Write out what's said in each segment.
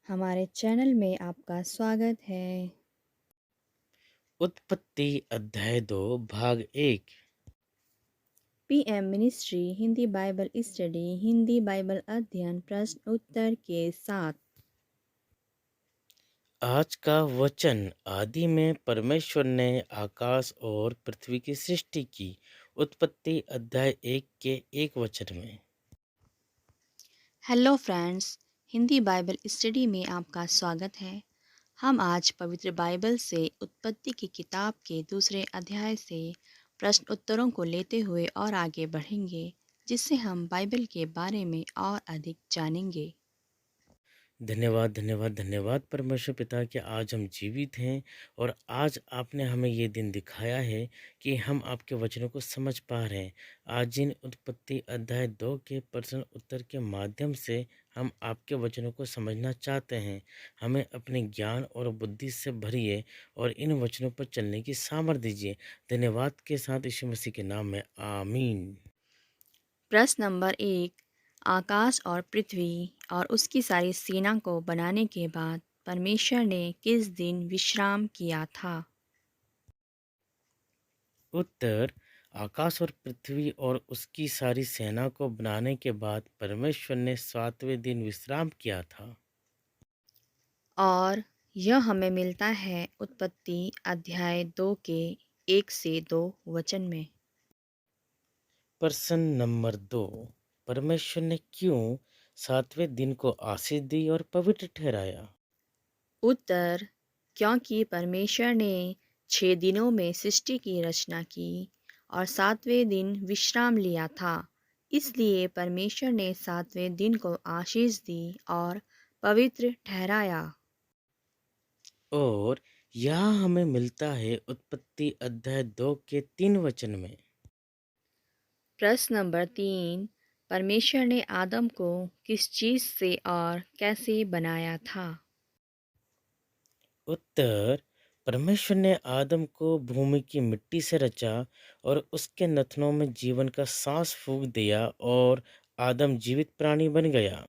हमारे चैनल में आपका स्वागत है। उत्पत्ति अध्याय 2 भाग 1। PM ministry Hindi Bible study, Hindi Bible अध्ययन प्रश्न उत्तर के साथ। आज का वचन। आदि में परमेश्वर ने आकाश और पृथ्वी की सृष्टि की। उत्पत्ति अध्याय 1 के 1 वचन में। Hello friends, Hindi Bible study में आपका स्वागत है। हम आज पवित्र बाइबल से उत्पत्ति की किताब के दूसरे अध्याय से प्रश्न उत्तरों को लेते हुए और आगे बढ़ेंगे, जिससे हम बाइबल के बारे में और अधिक जानेंगे। धन्यवाद धन्यवाद धन्यवाद परमेश्वर पिता कि आज हम जीवित हैं और आज आपने हमें ये दिन दिखाया है कि हम आपके वचनों को समझ पा रहे हैं। आज इन उत्पत्ति अध्याय 2 के प्रश्न उत्तर के माध्यम से हम आपके वचनों को समझना चाहते हैं। हमें अपने ज्ञान और बुद्धि से भरिए और इन वचनों पर चलने की सामर्थ्य दीजिए। धन्यवाद के साथ यीशु मसीह के नाम में आमीन। प्रश्न नंबर 1। आकाश और पृथ्वी और उसकी सारी सेना को बनाने के बाद परमेश्वर ने किस दिन विश्राम किया था? उत्तर। आकाश और पृथ्वी और उसकी सारी सेना को बनाने के बाद परमेश्वर ने 7वें दिन विश्राम किया था। और यह हमें मिलता है उत्पत्ति अध्याय 2 के 1 से 2 वचन में। प्रश्न नंबर 2। परमेश्वर ने क्यों 7वें दिन को आशीष दी और पवित्र ठहराया? उत्तर, क्योंकि परमेश्वर ने 6 दिनों में सृष्टि की रचना की और 7वें दिन विश्राम लिया था। इसलिए परमेश्वर ने 7वें दिन को आशीष दी और पवित्र ठहराया। और यहाँ हमें मिलता है उत्पत्ति अध्याय 2 के 3 वचन में। प्रश्न नंबर 3। परमेश्वर ने आदम को किस चीज़ से और कैसे बनाया था? उत्तर। परमेश्वर ने आदम को भूमि की मिट्टी से रचा और उसके नथनों में जीवन का सांस फूंक दिया और आदम जीवित प्राणी बन गया।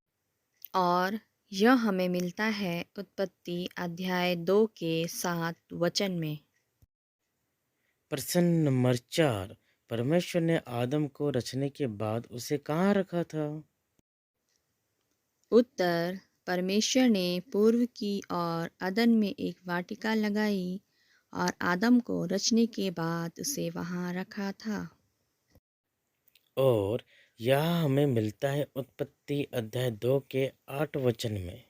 और यह हमें मिलता है उत्पत्ति अध्याय 2 के 7 वचन में। प्रश्न नंबर 4। परमेश्वर ने आदम को रचने के बाद उसे कहाँ रखा था? उत्तर, परमेश्वर ने पूर्व की ओर अदन में एक वाटिका लगाई और आदम को रचने के बाद उसे वहां रखा था। और यह हमें मिलता है उत्पत्ति अध्याय 2 के 8 वचन में।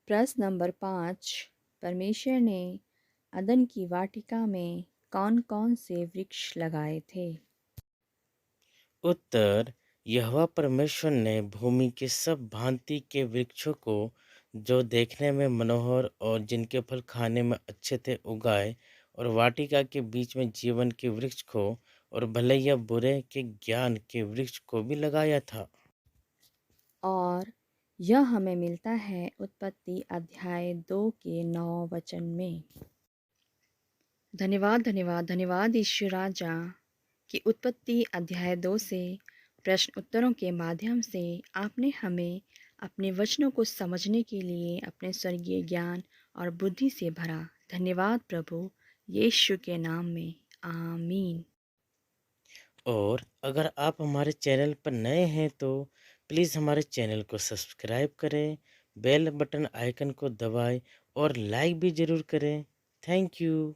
प्रश्न नंबर 5। परमेश्वर ने अदन की वाटिका में कौन कौन से वृक्ष लगाए थे? उत्तर। यहोवा परमेश्वर ने भूमि के सब भांति के वृक्षों को जो देखने में मनोहर और जिनके फल खाने में अच्छे थे उगाए और वाटिका के बीच में जीवन के वृक्ष को और भले या बुरे के ज्ञान के वृक्ष को भी लगाया था। और यह हमें मिलता है उत्पत्ति अध्याय 2 के 9 वचन में। धन्यवाद धन्यवाद धन्यवाद ईश्वर राजा कि उत्पत्ति अध्याय 2 से प्रश्न उत्तरों के माध्यम से आपने हमें अपने वचनों को समझने के लिए अपने स्वर्गीय ज्ञान और बुद्धि से भरा। धन्यवाद प्रभु, यीशु के नाम में आमीन। और अगर आप हमारे चैनल पर नए हैं तो प्लीज़ हमारे चैनल को सब्सक्राइब करें, बेल बटन आइकन को दबाएं और लाइक भी ज़रूर करें। Thank you.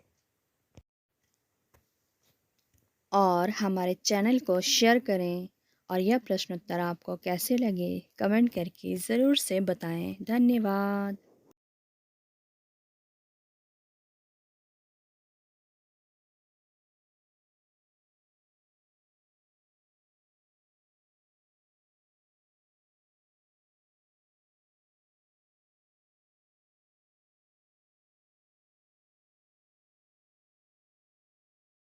और हमारे चैनल को शेयर करें। और यह प्रश्नोत्तर आपको कैसे लगे कमेंट करके ज़रूर से बताएं। धन्यवाद।